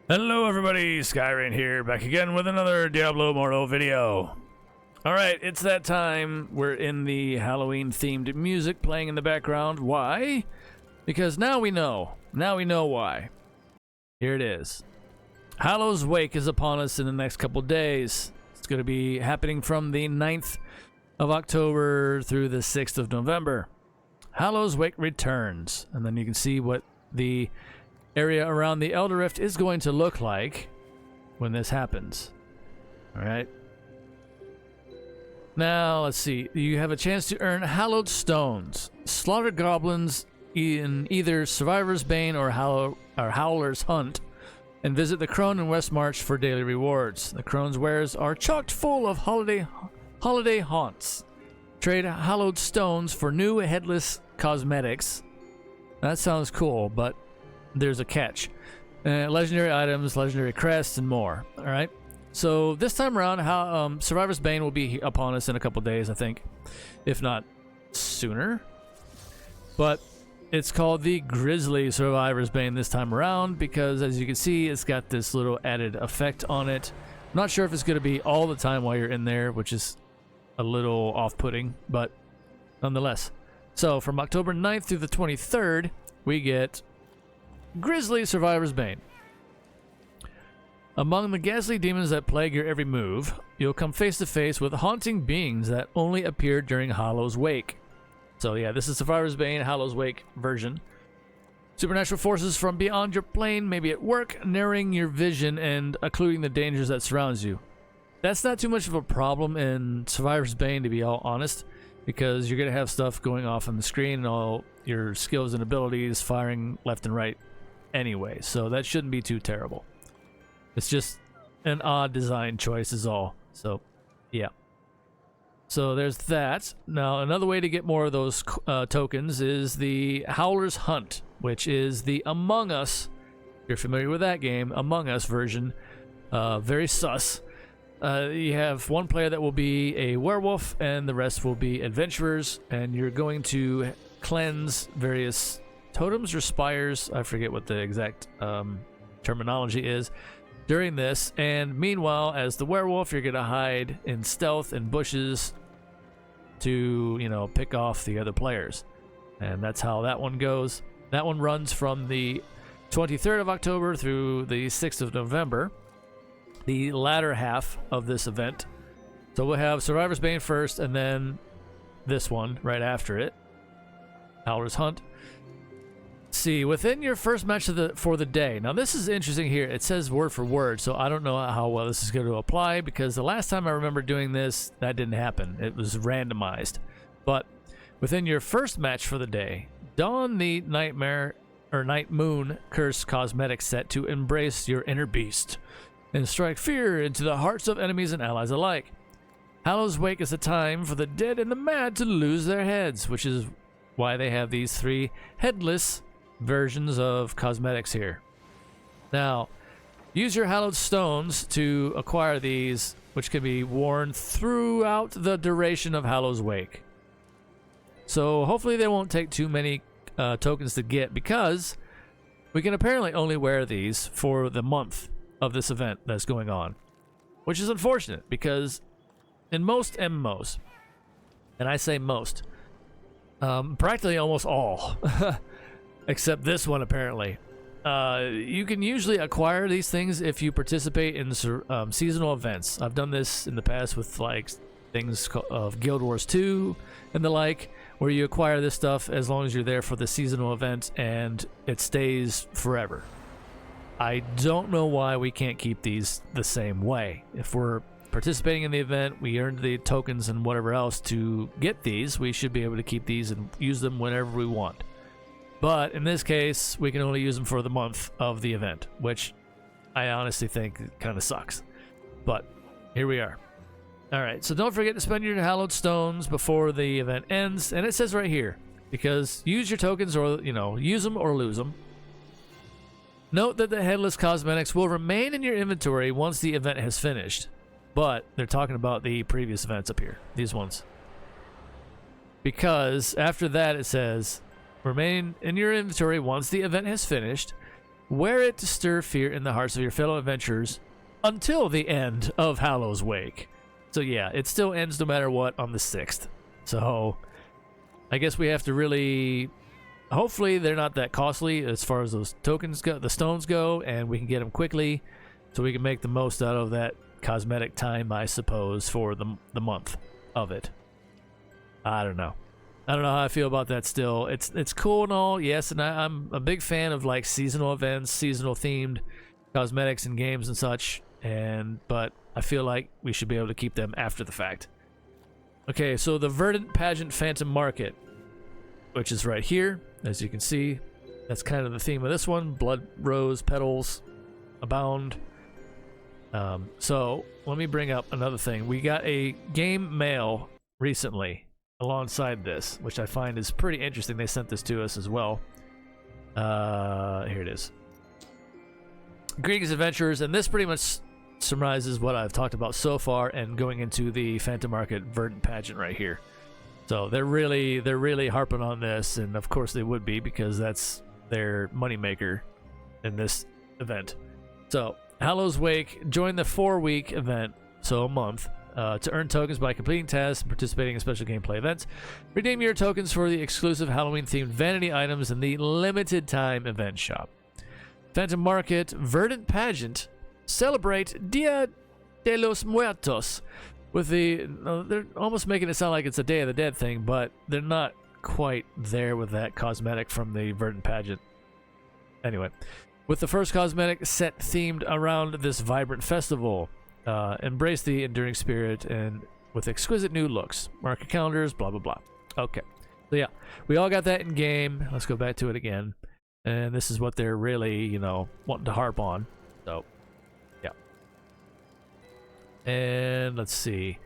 Hello everybody, Skyrain here, back again with another Diablo Immortal video. Alright, it's that time. We're in the Halloween themed music playing in the background. Why? Because now we know. Now we know why. Here it is. Hallows Wake is upon us in the next couple days. It's going to be happening from the 9th of October through the 6th of November. Hallows Wake returns, and then you can see what the area around the Elder Rift is going to look like when this happens. Alright. Now, let's see. You have a chance to earn hallowed stones. Slaughter goblins in either Survivor's Bane or Howler's Hunt, and visit the Crone in West March for daily rewards. The Crone's wares are chocked full of holiday haunts. Trade hallowed stones for new headless cosmetics. That sounds cool, but there's a catch. Legendary items, legendary crests, and more. Alright. So this time around, Survivor's Bane will be upon us in a couple days, I think. If not sooner. But it's called the Grizzly Survivor's Bane this time around because, as you can see, it's got this little added effect on it. I'm not sure if it's going to be all the time while you're in there, which is a little off-putting, but nonetheless. So from October 9th through the 23rd, we get Grizzly Survivor's Bane. Among the ghastly demons that plague your every move, you'll come face to face with haunting beings that only appear during Hallows Wake. So yeah, this is Survivor's Bane, Hallows Wake version. Supernatural forces from beyond your plane may be at work, narrowing your vision and occluding the dangers that surrounds you. That's not too much of a problem in Survivor's Bane, to be all honest, because you're going to have stuff going off on the screen and all your skills and abilities firing left and right anyway, so that shouldn't be too terrible. It's just an odd design choice is all. So yeah, so there's that. Now another way to get more of those tokens is the Howler's Hunt, which is the Among Us, if you're familiar with that game, Among Us version. Very sus. You have one player that will be a werewolf and the rest will be adventurers, and you're going to cleanse various totems or spires, I forget what the exact terminology is, during this. And meanwhile, as the werewolf, you're going to hide in stealth in bushes to, you know, pick off the other players. And that's how that one goes. That one runs from the 23rd of October through the 6th of November, the latter half of this event. So we'll have Survivor's Bane first, and then this one right after it, Howler's Hunt. See, within your first match for the day. Now this is interesting here. It says word for word, so I don't know how well this is going to apply, because the last time I remember doing this, that didn't happen. It was randomized. But within your first match for the day, don the Nightmare or Night Moon Curse cosmetic set to embrace your inner beast and strike fear into the hearts of enemies and allies alike. Hallows Wake is a time for the dead and the mad to lose their heads, which is why they have these 3 headless versions of cosmetics here. Now, use your hallowed stones to acquire these, which can be worn throughout the duration of Hallows Wake. So hopefully they won't take too many tokens to get, because we can apparently only wear these for the month of this event that's going on, which is unfortunate, because in most MMOs, and I say most, practically almost all, except this one apparently, you can usually acquire these things if you participate in seasonal events. I've done this in the past with like things of Guild Wars 2 and the like, where you acquire this stuff as long as you're there for the seasonal event and it stays forever. I don't know why we can't keep these the same way. If we're participating in the event, we earned the tokens and whatever else to get these, we should be able to keep these and use them whenever we want. But in this case, we can only use them for the month of the event, which I honestly think kind of sucks. But here we are. Alright, so don't forget to spend your hallowed stones before the event ends. And it says right here, because use your tokens, or, you know, use them or lose them. Note that the headless cosmetics will remain in your inventory once the event has finished. But they're talking about the previous events up here, these ones. Because after that it says, remain in your inventory once the event has finished. Wear it to stir fear in the hearts of your fellow adventurers until the end of Hallow's Wake. So yeah, it still ends no matter what on the 6th. So I guess we have to really... Hopefully they're not that costly as far as those tokens go, the stones go, and we can get them quickly so we can make the most out of that cosmetic time, I suppose, for the month of it. I don't know. I don't know how I feel about that still. It's cool and all, yes, and I'm a big fan of like seasonal events, seasonal themed cosmetics and games and such, but I feel like we should be able to keep them after the fact. Okay, so the Verdant Pageant Phantom Market, which is right here, as you can see. That's kind of the theme of this one. Blood, rose, petals, abound. So let me bring up another thing. We got a game mail recently alongside this, which I find is pretty interesting. They sent this to us as well. Here it is. Greetings, adventurers, and this pretty much summarizes what I've talked about so far and going into the Phantom Market Verdant Pageant right here. So they're really harping on this, and of course they would be because that's their moneymaker in this event. So Hallow's Wake, join the 4-week event, so a month, to earn tokens by completing tasks and participating in special gameplay events. Redeem your tokens for the exclusive Halloween-themed vanity items in the limited time event shop. Phantom Market Verdant Pageant, celebrate Dia de los Muertos with the... they're almost making it sound like it's a Day of the Dead thing, but they're not quite there with that cosmetic from the Verdant Pageant. Anyway, with the first cosmetic set themed around this vibrant festival. Embrace the enduring spirit and with exquisite new looks. Market calendars, blah, blah, blah. Okay. So yeah, we all got that in game. Let's go back to it again. And this is what they're really, wanting to harp on. So, yeah. And let's see.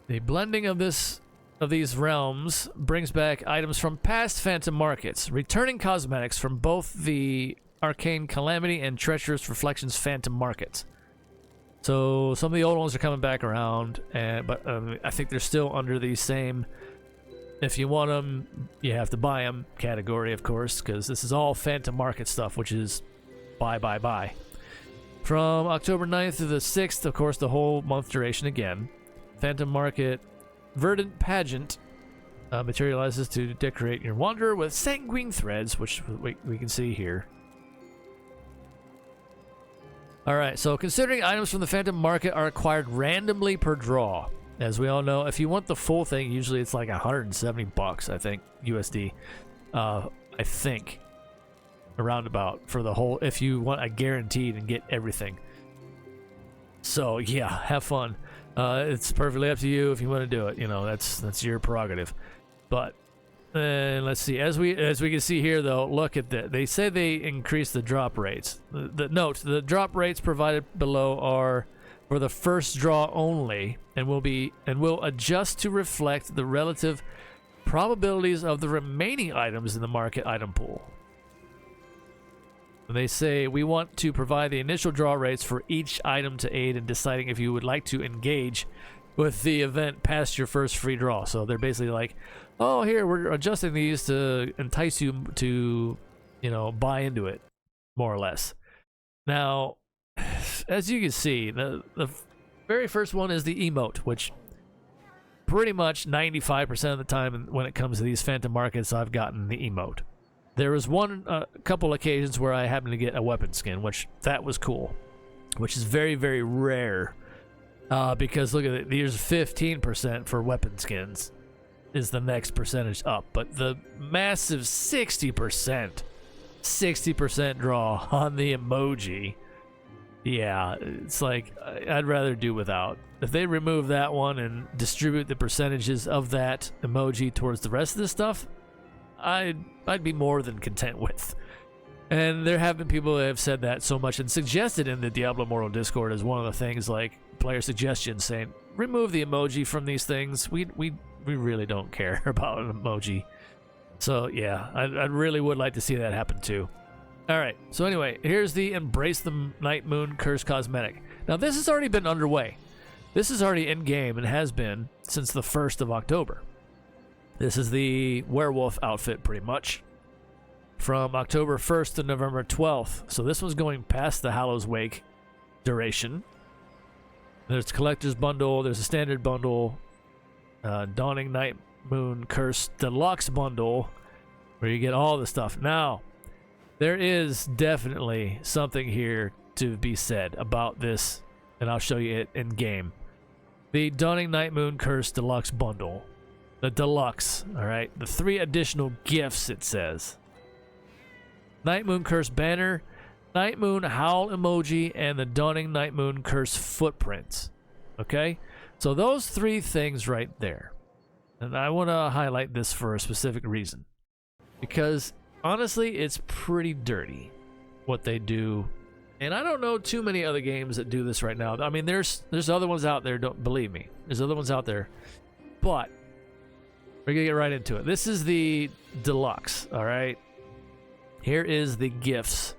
The blending of these realms brings back items from past Phantom Markets, returning cosmetics from both the Arcane Calamity and Treacherous Reflections Phantom Markets. So some of the old ones are coming back around, but I think they're still under the same, if you want them, you have to buy them category, of course, because this is all Phantom Market stuff, which is buy. From October 9th to the 6th, of course, the whole month duration again. Phantom Market Verdant Pageant materializes to decorate your wanderer with sanguine threads, which we can see here. Alright, so considering items from the Phantom Market are acquired randomly per draw. As we all know, if you want the full thing, usually it's like $170, I think, USD. I think. Around about for the whole, if you want a guaranteed and get everything. So, yeah, have fun. It's perfectly up to you if you want to do it. That's your prerogative. But let's see. As we can see here, though, look at that. They say they increase the drop rates. The drop rates provided below are for the first draw only, and will adjust to reflect the relative probabilities of the remaining items in the market item pool. They say we want to provide the initial draw rates for each item to aid in deciding if you would like to engage with the event past your first free draw. So they're basically like, oh, here, we're adjusting these to entice you to, buy into it, more or less. Now, as you can see, the very first one is the emote, which pretty much 95% of the time when it comes to these Phantom Markets, I've gotten the emote. There was a couple occasions where I happened to get a weapon skin, that was cool, which is very, very rare. Because look at it, there's 15% for weapon skins is the next percentage up, but the massive 60% draw on the emoji, yeah, it's like I'd rather do without. If they remove that one and distribute the percentages of that emoji towards the rest of the stuff, I'd be more than content with. And there have been people that have said that so much and suggested in the Diablo Immortal Discord as one of the things, like player suggestions saying, remove the emoji from these things. We really don't care about an emoji. So yeah, I really would like to see that happen too. Alright, so anyway, here's the Embrace the Night Moon Curse cosmetic. Now this has already been underway. This is already in game and has been since the 1st of October. This is the werewolf outfit, pretty much. from October 1st to November 12th. So this one's going past the Hallows Wake duration. There's a collector's bundle. There's a standard bundle. Dawning Night Moon Curse Deluxe bundle, where you get all the stuff. Now, there is definitely something here to be said about this, and I'll show you it in game. The Dawning Night Moon Curse Deluxe bundle. The deluxe, all right? The 3 additional gifts, it says. Night Moon Curse banner, Night Moon Howl emoji, and the Dawning Night Moon Curse footprints. Okay? So those 3 things right there. And I want to highlight this for a specific reason. Because, honestly, it's pretty dirty what they do. And I don't know too many other games that do this right now. I mean, there's other ones out there, don't believe me. There's other ones out there. But we're going to get right into it. This is the deluxe, all right? Here is the gifts.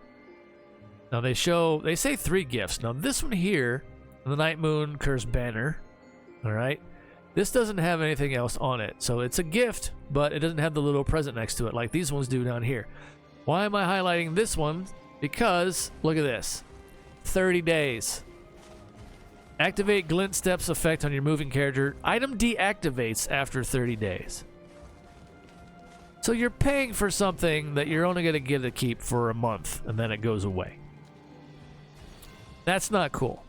Now they say 3 gifts. Now this one here, the Night Moon Curse banner, all right? This doesn't have anything else on it. So it's a gift, but it doesn't have the little present next to it like these ones do down here. Why am I highlighting this one? Because, look at this. 30 days. Activate Glint Steps effect on your moving character. Item deactivates after 30 days. So you're paying for something that you're only going to get to keep for a month, and then it goes away. That's not cool.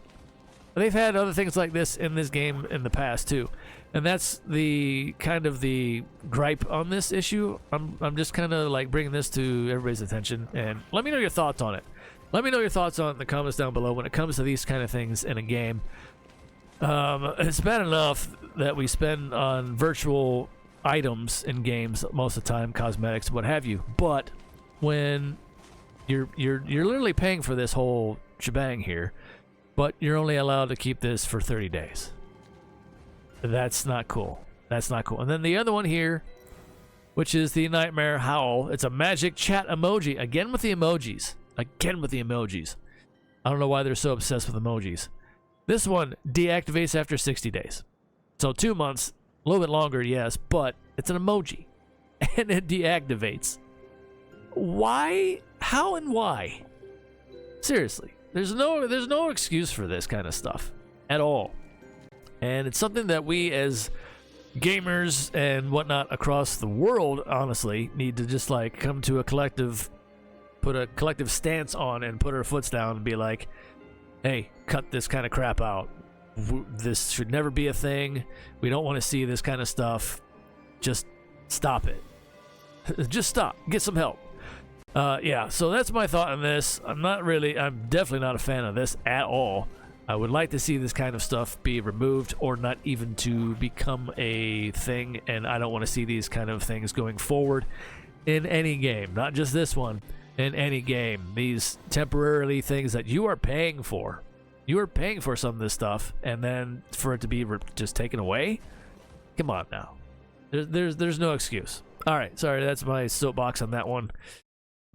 They've had other things like this in this game in the past, too. And that's the kind of the gripe on this issue. I'm just kind of like bringing this to everybody's attention, and let me know your thoughts on it. Let me know your thoughts on it in the comments down below when it comes to these kind of things in a game. It's bad enough that we spend on virtual items in games most of the time, cosmetics, what have you. But when you're literally paying for this whole shebang here, but you're only allowed to keep this for 30 days. That's not cool. That's not cool. And then the other one here, which is the Nightmare Howl. It's a magic chat emoji. Again with the emojis. Again with the emojis. I don't know why they're so obsessed with emojis. This one deactivates after 60 days. So 2 months, a little bit longer, yes, but it's an emoji. And it deactivates. Why? How and why? Seriously. There's no excuse for this kind of stuff at all. And it's something that we as gamers and whatnot across the world, honestly, need to just like come to a collective, put a collective stance on and put our foots down and be like, hey, cut this kind of crap out. This should never be a thing. We don't want to see this kind of stuff. Just stop it. Just stop. Get some help. Yeah, so that's my thought on this. I'm definitely not a fan of this at all. I would like to see this kind of stuff be removed or not even to become a thing, and I don't want to see these kind of things going forward in any game, not just this one, in any game. These temporarily things that you are paying for. You are paying for some of this stuff, and then for it to be just taken away? Come on now. There's no excuse. All right, sorry, that's my soapbox on that one.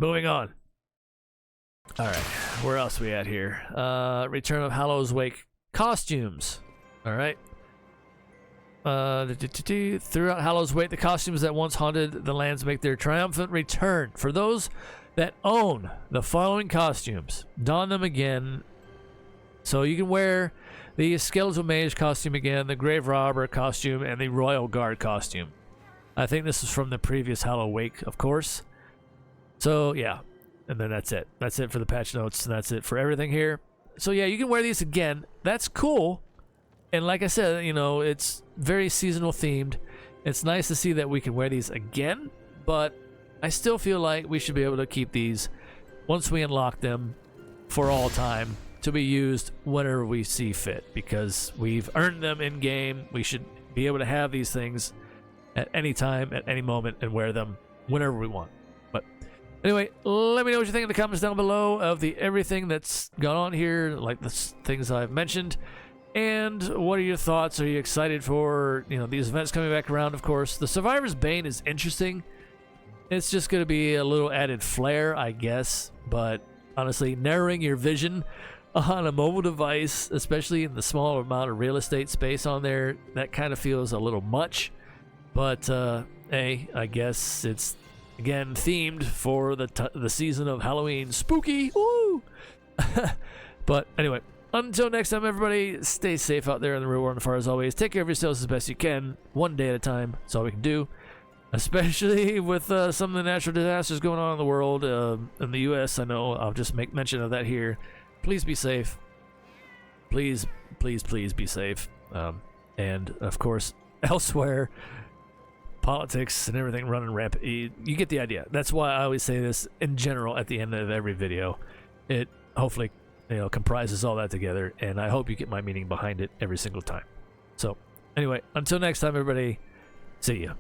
Moving on. All right, where else are we at here? Return of Hallows Wake costumes. All right. Throughout Hallows Wake, the costumes that once haunted the lands make their triumphant return. For those that own the following costumes, don them again. So you can wear the Skeletal Mage costume again, the Grave Robber costume, and the Royal Guard costume. I think this is from the previous Hallow Wake, of course. So, yeah. And then that's it. That's it for the patch notes. And that's it for everything here. So, yeah, you can wear these again. That's cool. And like I said, you know, it's very seasonal themed. It's nice to see that we can wear these again. But I still feel like we should be able to keep these once we unlock them for all time to be used whenever we see fit. Because we've earned them in-game. We should be able to have these things at any time, at any moment, and wear them whenever we want. But anyway, let me know what you think in the comments down below of everything that's gone on here, like the things I've mentioned. And what are your thoughts? Are you excited for, you know, these events coming back around, of course? The Survivor's Bane is interesting. It's just going to be a little added flair, I guess. But honestly, narrowing your vision on a mobile device, especially in the small amount of real estate space on there, that kind of feels a little much. But, hey, I guess it's the way it is. Again, themed for the season of Halloween. Spooky! Woo! But anyway, until next time, everybody, stay safe out there in the real world. And far as always, take care of yourselves as best you can, one day at a time. That's all we can do. Especially with some of the natural disasters going on in the world, in the U.S. I know. I'll just make mention of that here. Please be safe. Please, please, please be safe. And of course, elsewhere, politics and everything running rampant. You get the idea. That's why I always say this in general at the end of every video. It hopefully, comprises all that together, and I hope you get my meaning behind it every single time. So, anyway, until next time, everybody, see ya.